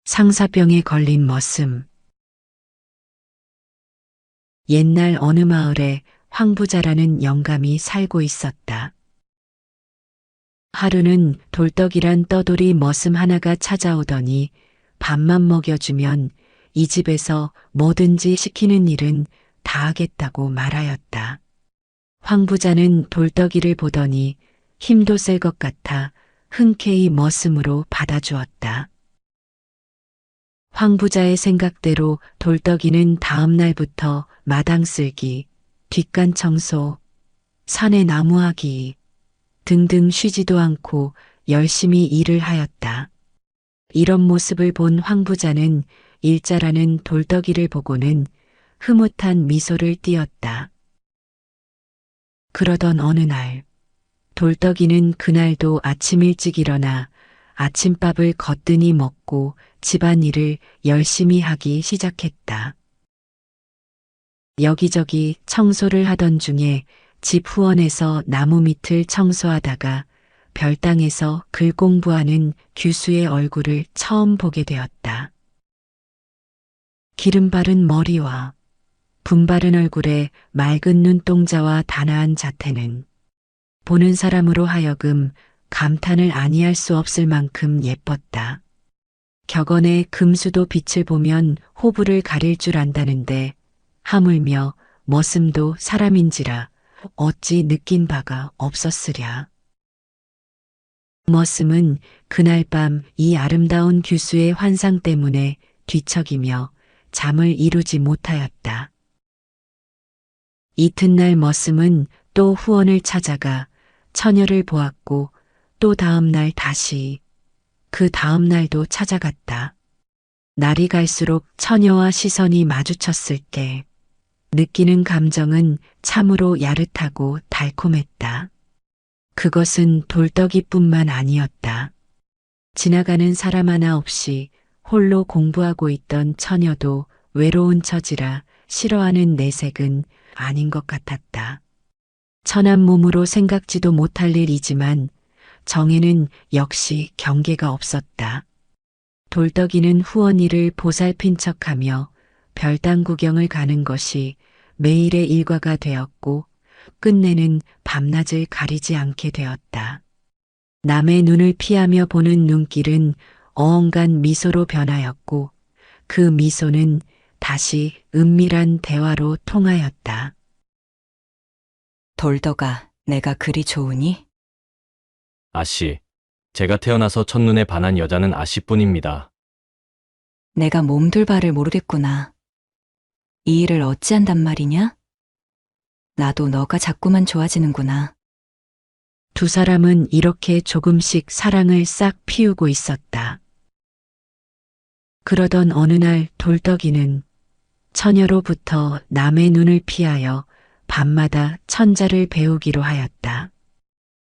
상사병에 걸린 머슴. 옛날 어느 마을에 황부자라는 영감이 살고 있었다. 하루는 돌떡이란 떠돌이 머슴 하나가 찾아오더니 밥만 먹여주면 이 집에서 뭐든지 시키는 일은 다 하겠다고 말하였다. 황부자는 돌떡이를 보더니 힘도 셀 것 같아 흔쾌히 머슴으로 받아주었다. 황부자의 생각대로 돌떡이는 다음 날부터 마당 쓸기, 뒷간 청소, 산에 나무하기 등등 쉬지도 않고 열심히 일을 하였다. 이런 모습을 본 황부자는 일자라는 돌떡이를 보고는 흐뭇한 미소를 띄었다. 그러던 어느 날, 돌떡이는 그날도 아침 일찍 일어나 아침밥을 거뜬히 먹고 집안일을 열심히 하기 시작했다. 여기저기 청소를 하던 중에 집 후원에서 나무 밑을 청소하다가 별당에서 글 공부하는 규수의 얼굴을 처음 보게 되었다. 기름 바른 머리와 분 바른 얼굴에 맑은 눈동자와 단아한 자태는 보는 사람으로 하여금 감탄을 아니할 수 없을 만큼 예뻤다. 격언의 금수도 빛을 보면 호부를 가릴 줄 안다는데 하물며 머슴도 사람인지라 어찌 느낀 바가 없었으랴. 머슴은 그날 밤 이 아름다운 규수의 환상 때문에 뒤척이며 잠을 이루지 못하였다. 이튿날 머슴은 또 후원을 찾아가 처녀를 보았고 또 다음 날 다시 그 다음 날도 찾아갔다. 날이 갈수록 처녀와 시선이 마주쳤을 때 느끼는 감정은 참으로 야릇하고 달콤했다. 그것은 돌떡이뿐만 아니었다. 지나가는 사람 하나 없이 홀로 공부하고 있던 처녀도 외로운 처지라 싫어하는 내색은 아닌 것 같았다. 천한 몸으로 생각지도 못할 일이지만 정에는 역시 경계가 없었다. 돌떡이는 후원일을 보살핀 척하며 별당 구경을 가는 것이 매일의 일과가 되었고 끝내는 밤낮을 가리지 않게 되었다. 남의 눈을 피하며 보는 눈길은 어언간 미소로 변하였고 그 미소는 다시 은밀한 대화로 통하였다. 돌덕아, 내가 그리 좋으니? 아씨, 제가 태어나서 첫눈에 반한 여자는 아씨뿐입니다. 내가 몸둘 바를 모르겠구나. 이 일을 어찌한단 말이냐? 나도 너가 자꾸만 좋아지는구나. 두 사람은 이렇게 조금씩 사랑을 싹 피우고 있었다. 그러던 어느 날 돌떡이는 처녀로부터 남의 눈을 피하여 밤마다 천자를 배우기로 하였다.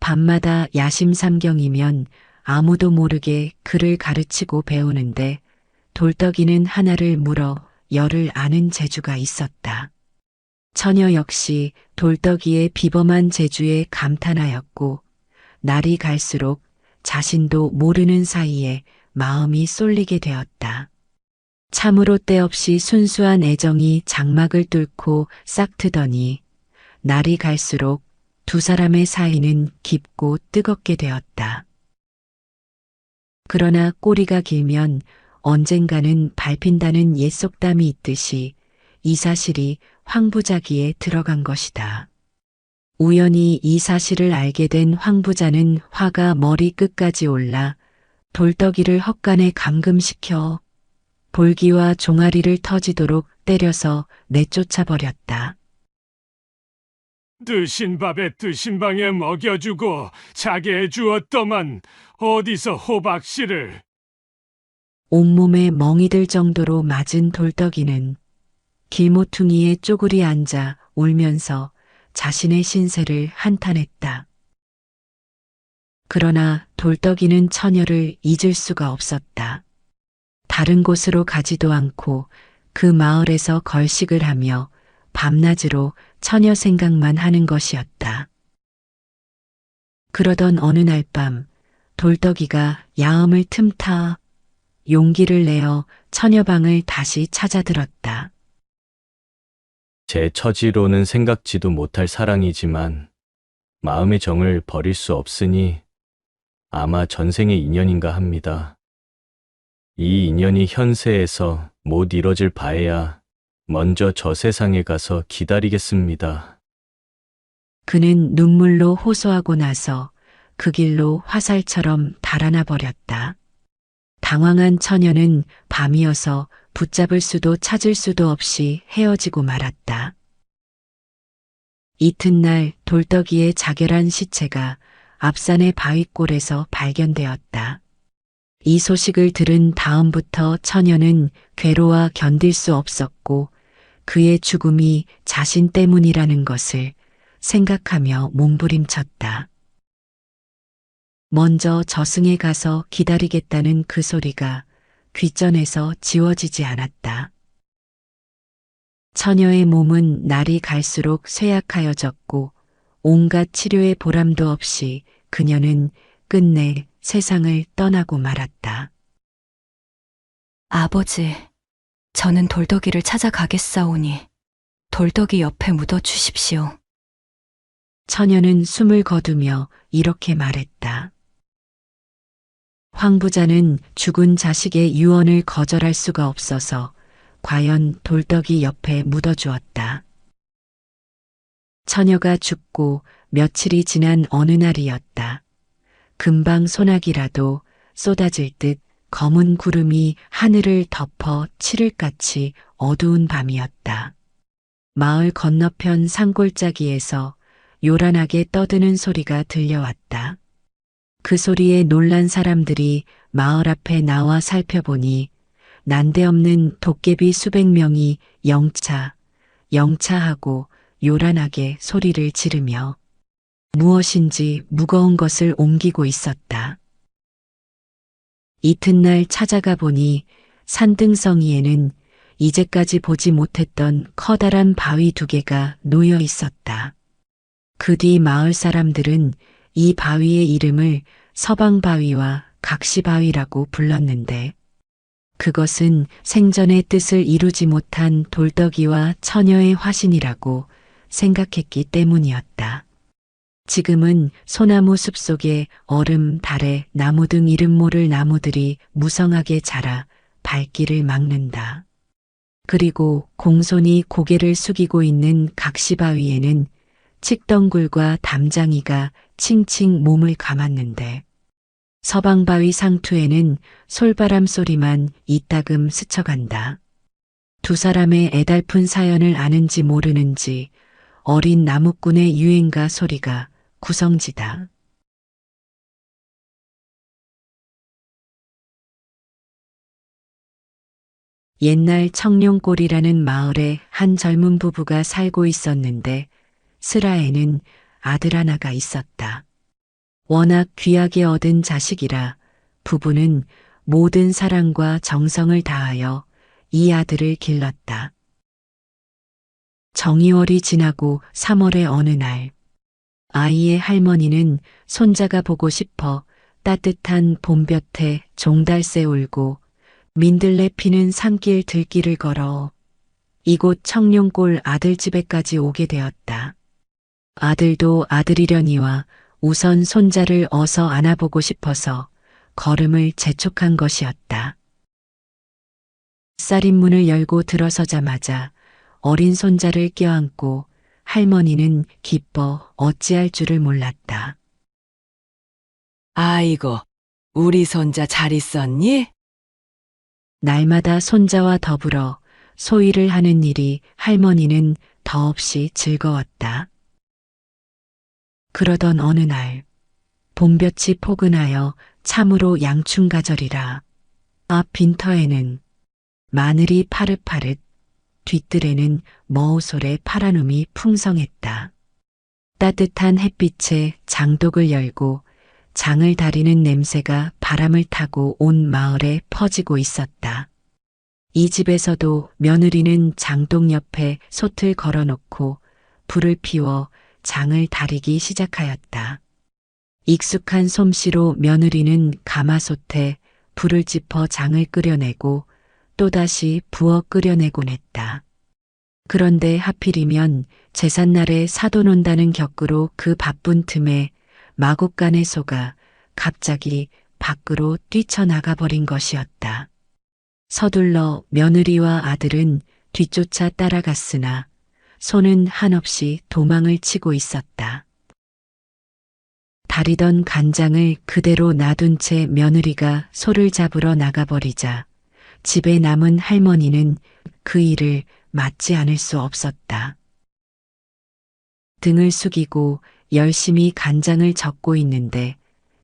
밤마다 야심삼경이면 아무도 모르게 글을 가르치고 배우는데 돌떡이는 하나를 물어 열을 아는 재주가 있었다. 처녀 역시 돌떡이의 비범한 재주에 감탄하였고 날이 갈수록 자신도 모르는 사이에 마음이 쏠리게 되었다. 참으로 때없이 순수한 애정이 장막을 뚫고 싹트더니 날이 갈수록 두 사람의 사이는 깊고 뜨겁게 되었다. 그러나 꼬리가 길면 언젠가는 밟힌다는 옛 속담이 있듯이 이 사실이 황부자 귀에 들어간 것이다. 우연히 이 사실을 알게 된 황부자는 화가 머리 끝까지 올라 돌떡이를 헛간에 감금시켜 볼기와 종아리를 터지도록 때려서 내쫓아 버렸다. 드신 밥에 드신 방에 먹여주고 자게 해주었더만 어디서 호박씨를. 온몸에 멍이 들 정도로 맞은 돌떡이는 길모퉁이에 쪼그리 앉아 울면서 자신의 신세를 한탄했다. 그러나 돌떡이는 처녀를 잊을 수가 없었다. 다른 곳으로 가지도 않고 그 마을에서 걸식을 하며 밤낮으로 처녀 생각만 하는 것이었다. 그러던 어느 날 밤 돌떡이가 야음을 틈타 용기를 내어 처녀 방을 다시 찾아들었다. 제 처지로는 생각지도 못할 사랑이지만 마음의 정을 버릴 수 없으니 아마 전생의 인연인가 합니다. 이 인연이 현세에서 못 이뤄질 바에야 먼저 저 세상에 가서 기다리겠습니다. 그는 눈물로 호소하고 나서 그 길로 화살처럼 달아나 버렸다. 당황한 처녀는 밤이어서 붙잡을 수도 찾을 수도 없이 헤어지고 말았다. 이튿날 돌떡이의 자결한 시체가 앞산의 바위골에서 발견되었다. 이 소식을 들은 다음부터 처녀는 괴로워 견딜 수 없었고 그의 죽음이 자신 때문이라는 것을 생각하며 몸부림쳤다. 먼저 저승에 가서 기다리겠다는 그 소리가 귓전에서 지워지지 않았다. 처녀의 몸은 날이 갈수록 쇠약하여졌고 온갖 치료의 보람도 없이 그녀는 끝내 세상을 떠나고 말았다. 아버지, 저는 돌덕이를 찾아가겠사오니 돌덕이 옆에 묻어 주십시오. 처녀는 숨을 거두며 이렇게 말했다. 황부자는 죽은 자식의 유언을 거절할 수가 없어서 과연 돌떡이 옆에 묻어주었다. 처녀가 죽고 며칠이 지난 어느 날이었다. 금방 소나기라도 쏟아질 듯 검은 구름이 하늘을 덮어 칠흑같이 어두운 밤이었다. 마을 건너편 산골짜기에서 요란하게 떠드는 소리가 들려왔다. 그 소리에 놀란 사람들이 마을 앞에 나와 살펴보니 난데없는 도깨비 수백 명이 영차, 영차하고 요란하게 소리를 지르며 무엇인지 무거운 것을 옮기고 있었다. 이튿날 찾아가 보니 산등성이에는 이제까지 보지 못했던 커다란 바위 2개가 놓여 있었다. 그 뒤 마을 사람들은 이 바위의 이름을 서방바위와 각시바위라고 불렀는데 그것은 생전의 뜻을 이루지 못한 돌떡이와 처녀의 화신이라고 생각했기 때문이었다. 지금은 소나무 숲속에 얼음, 다래, 나무 등 이름 모를 나무들이 무성하게 자라 발길을 막는다. 그리고 공손히 고개를 숙이고 있는 각시바위에는 칡덩굴과 담장이가 칭칭 몸을 감았는데 서방바위 상투에는 솔바람 소리만 이따금 스쳐간다. 두 사람의 애달픈 사연을 아는지 모르는지 어린 나무꾼의 유행가 소리가 구성지다. 옛날 청룡골이라는 마을에 한 젊은 부부가 살고 있었는데 슬아에는 아들 하나가 있었다. 워낙 귀하게 얻은 자식이라 부부는 모든 사랑과 정성을 다하여 이 아들을 길렀다. 정이월이 지나고 3월의 어느 날 아이의 할머니는 손자가 보고 싶어 따뜻한 봄볕에 종달새 울고 민들레 피는 산길 들길을 걸어 이곳 청룡골 아들집에까지 오게 되었다. 아들도 아들이려니와 우선 손자를 어서 안아보고 싶어서 걸음을 재촉한 것이었다. 쌀인문을 열고 들어서자마자 어린 손자를 껴안고 할머니는 기뻐 어찌할 줄을 몰랐다. 아이고, 우리 손자 잘 있었니? 날마다 손자와 더불어 소일을 하는 일이 할머니는 더없이 즐거웠다. 그러던 어느 날 봄볕이 포근하여 참으로 양춘가절이라 앞 빈터에는 마늘이 파릇파릇 뒤뜰에는 머우솔의 파란움이 풍성했다. 따뜻한 햇빛에 장독을 열고 장을 다리는 냄새가 바람을 타고 온 마을에 퍼지고 있었다. 이 집에서도 며느리는 장독 옆에 솥을 걸어놓고 불을 피워 장을 다리기 시작하였다. 익숙한 솜씨로 며느리는 가마솥에 불을 짚어 장을 끓여내고 또다시 부어 끓여내곤 했다. 그런데 하필이면 제삿날에 사돈 온다는 격으로 그 바쁜 틈에 마곡간의 소가 갑자기 밖으로 뛰쳐나가 버린 것이었다. 서둘러 며느리와 아들은 뒤쫓아 따라갔으나 소는 한없이 도망을 치고 있었다. 다리던 간장을 그대로 놔둔 채 며느리가 소를 잡으러 나가버리자 집에 남은 할머니는 그 일을 막지 않을 수 없었다. 등을 숙이고 열심히 간장을 젓고 있는데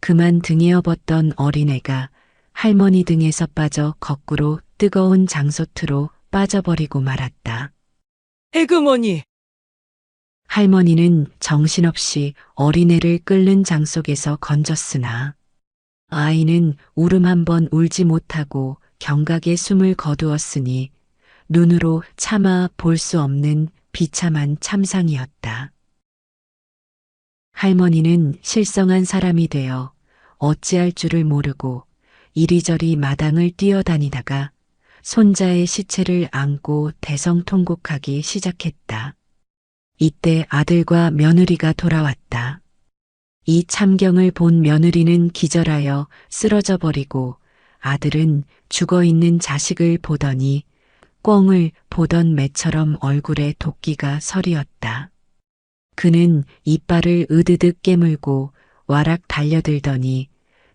그만 등에 업었던 어린애가 할머니 등에서 빠져 거꾸로 뜨거운 장솥으로 빠져버리고 말았다. 에그머니, 할머니는 정신없이 어린애를 끓는 장 속에서 건졌으나 아이는 울음 한번 울지 못하고 경각에 숨을 거두었으니 눈으로 차마 볼 수 없는 비참한 참상이었다. 할머니는 실성한 사람이 되어 어찌할 줄을 모르고 이리저리 마당을 뛰어다니다가 손자의 시체를 안고 대성통곡하기 시작했다. 이때 아들과 며느리가 돌아왔다. 이 참경을 본 며느리는 기절하여 쓰러져 버리고 아들은 죽어있는 자식을 보더니 꿩을 보던 매처럼 얼굴에 도끼가 서리었다. 그는 이빨을 으드득 깨물고 와락 달려들더니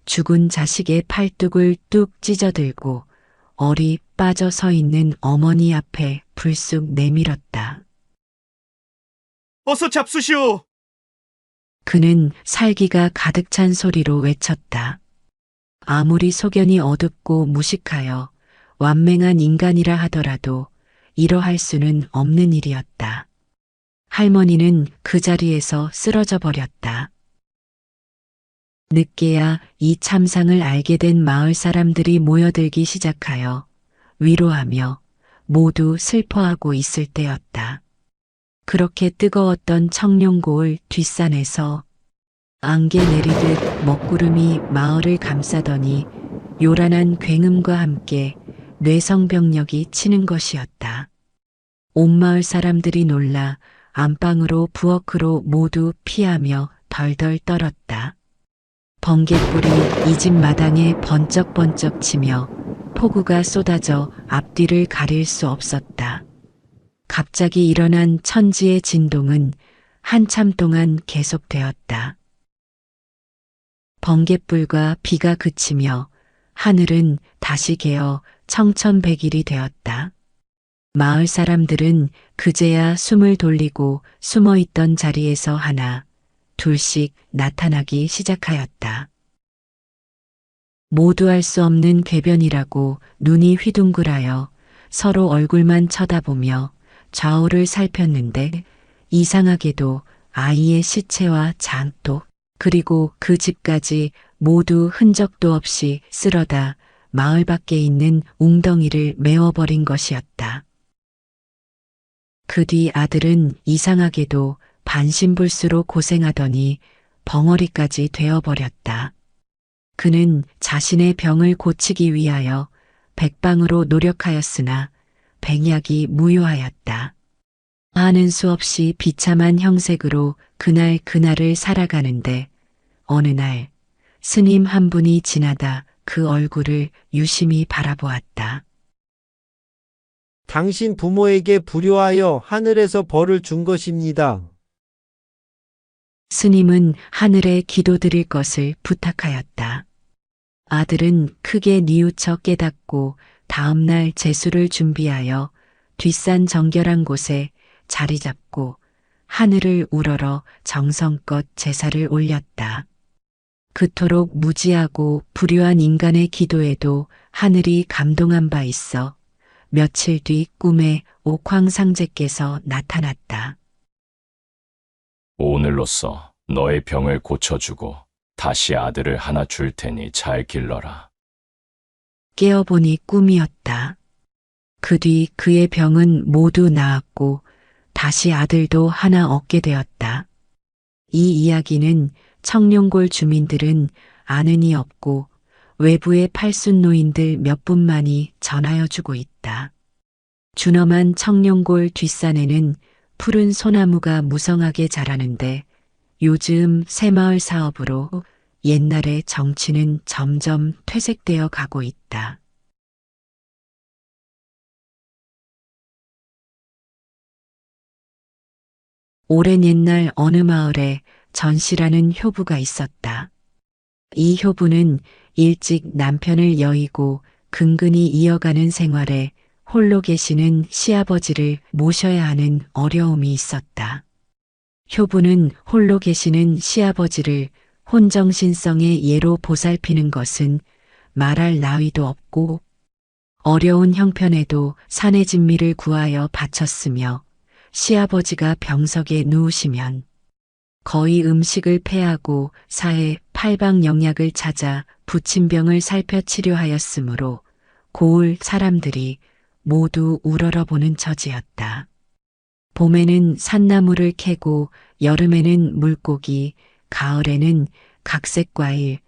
죽은 자식의 팔뚝을 뚝 찢어들고 얼이 빠져 서 있는 어머니 앞에 불쑥 내밀었다. 어서 잡수시오. 그는 살기가 가득 찬 소리로 외쳤다. 아무리 소견이 어둡고 무식하여 완맹한 인간이라 하더라도 이러할 수는 없는 일이었다. 할머니는 그 자리에서 쓰러져 버렸다. 늦게야 이 참상을 알게 된 마을 사람들이 모여들기 시작하여 위로하며 모두 슬퍼하고 있을 때였다. 그렇게 뜨거웠던 청룡고을 뒷산에서 안개 내리듯 먹구름이 마을을 감싸더니 요란한 굉음과 함께 뇌성병력이 치는 것이었다. 온 마을 사람들이 놀라 안방으로 부엌으로 모두 피하며 덜덜 떨었다. 번갯불이 이 집 마당에 번쩍번쩍 치며 폭우가 쏟아져 앞뒤를 가릴 수 없었다. 갑자기 일어난 천지의 진동은 한참 동안 계속되었다. 번갯불과 비가 그치며 하늘은 다시 개어 청천백일이 되었다. 마을 사람들은 그제야 숨을 돌리고 숨어있던 자리에서 하나, 둘씩 나타나기 시작하였다. 모두 알 수 없는 궤변이라고 눈이 휘둥그라여 서로 얼굴만 쳐다보며 좌우를 살폈는데 이상하게도 아이의 시체와 장독 그리고 그 집까지 모두 흔적도 없이 쓸어다 마을 밖에 있는 웅덩이를 메워버린 것이었다. 그 뒤 아들은 이상하게도 반신불수로 고생하더니 벙어리까지 되어버렸다. 그는 자신의 병을 고치기 위하여 백방으로 노력하였으나 백약이 무효하였다. 하는 수 없이 비참한 형색으로 그날 그날을 살아가는데 어느 날 스님 한 분이 지나다 그 얼굴을 유심히 바라보았다. 당신 부모에게 불효하여 하늘에서 벌을 준 것입니다. 스님은 하늘에 기도드릴 것을 부탁하였다. 아들은 크게 뉘우쳐 깨닫고 다음날 제수를 준비하여 뒷산 정결한 곳에 자리 잡고 하늘을 우러러 정성껏 제사를 올렸다. 그토록 무지하고 불효한 인간의 기도에도 하늘이 감동한 바 있어 며칠 뒤 꿈에 옥황상제께서 나타났다. 오늘로써 너의 병을 고쳐주고 다시 아들을 하나 줄 테니 잘 길러라. 깨어보니 꿈이었다. 그 뒤 그의 병은 모두 나았고 다시 아들도 하나 얻게 되었다. 이 이야기는 청룡골 주민들은 아는이 없고 외부의 팔순 노인들 몇 분만이 전하여 주고 있다. 준엄한 청룡골 뒷산에는 푸른 소나무가 무성하게 자라는데 요즘 새마을 사업으로 옛날의 정취는 점점 퇴색되어 가고 있다. 오랜 옛날 어느 마을에 전씨라는 효부가 있었다. 이 효부는 일찍 남편을 여의고 근근히 이어가는 생활에 홀로 계시는 시아버지를 모셔야 하는 어려움이 있었다. 효부는 홀로 계시는 시아버지를 혼정신성의 예로 보살피는 것은 말할 나위도 없고 어려운 형편에도 산의 진미를 구하여 바쳤으며 시아버지가 병석에 누우시면 거의 음식을 패하고 사해 팔방영약을 찾아 부친병을 살펴 치료하였으므로 고을 사람들이 모두 우러러보는 처지였다. 봄에는 산나물을 캐고 여름에는 물고기, 가을에는 각색 과일,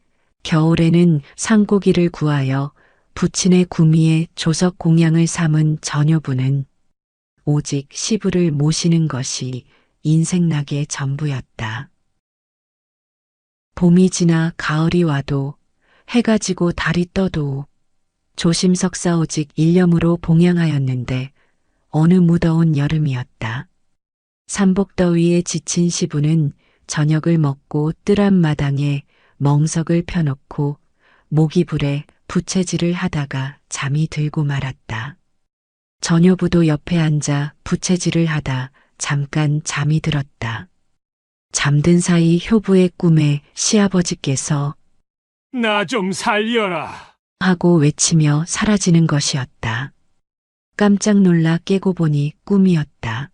겨울에는 산고기를 구하여 부친의 구미에 조석 공양을 삼은 전효부는 오직 시부를 모시는 것이 인생낙의 전부였다. 봄이 지나 가을이 와도 해가 지고 달이 떠도 조심석사 오직 일념으로 봉양하였는데 어느 무더운 여름이었다. 삼복더위에 지친 시부는 저녁을 먹고 뜰 앞마당에 멍석을 펴놓고 모기불에 부채질을 하다가 잠이 들고 말았다. 전효부도 옆에 앉아 부채질을 하다 잠깐 잠이 들었다. 잠든 사이 효부의 꿈에 시아버지께서 나 좀 살려라. 하고 외치며 사라지는 것이었다. 깜짝 놀라 깨고 보니 꿈이었다.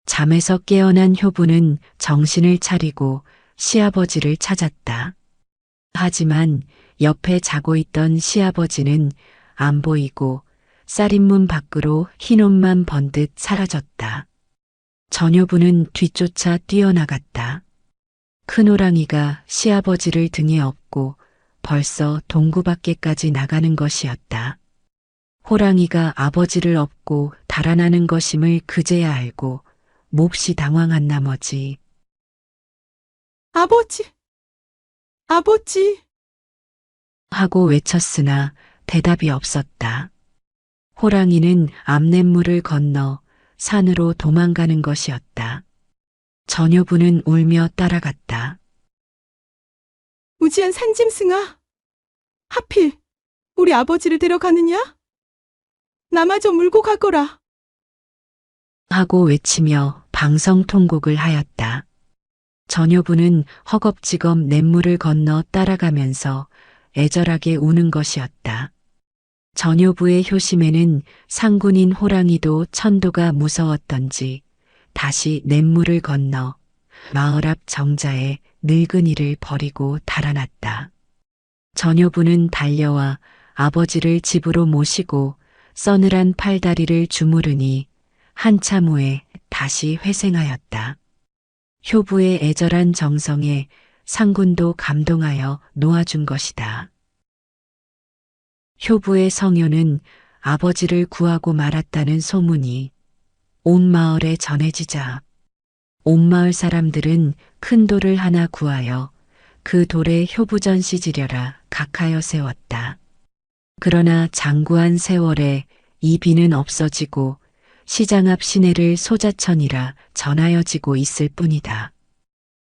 잠에서 깨어난 효부는 정신을 차리고 시아버지를 찾았다. 하지만 옆에 자고 있던 시아버지는 안 보이고 쌀인문 밖으로 흰옷만 번듯 사라졌다. 전효부는 뒤쫓아 뛰어나갔다. 큰 호랑이가 시아버지를 등에 업고 벌써 동구 밖에까지 나가는 것이었다. 호랑이가 아버지를 업고 달아나는 것임을 그제야 알고 몹시 당황한 나머지 아버지, 아버지. 하고 외쳤으나 대답이 없었다. 호랑이는 암냇물을 건너 산으로 도망가는 것이었다. 전효부는 울며 따라갔다. 우지한 산짐승아, 하필 우리 아버지를 데려가느냐? 나마저 물고 가거라. 하고 외치며 방성통곡을 하였다. 전효부는 허겁지겁 냇물을 건너 따라가면서 애절하게 우는 것이었다. 전효부의 효심에는 상군인 호랑이도 천도가 무서웠던지 다시 냇물을 건너 마을 앞 정자에 늙은이를 버리고 달아났다. 전효부는 달려와 아버지를 집으로 모시고 서늘한 팔다리를 주무르니 한참 후에 다시 회생하였다. 효부의 애절한 정성에 상군도 감동하여 놓아준 것이다. 효부의 성효는 아버지를 구하고 말았다는 소문이 온 마을에 전해지자 온 마을 사람들은 큰 돌을 하나 구하여 그 돌에 효부전시 지려라 각하여 세웠다. 그러나 장구한 세월에 이 비는 없어지고 시장 앞 시내를 소자천이라 전하여지고 있을 뿐이다.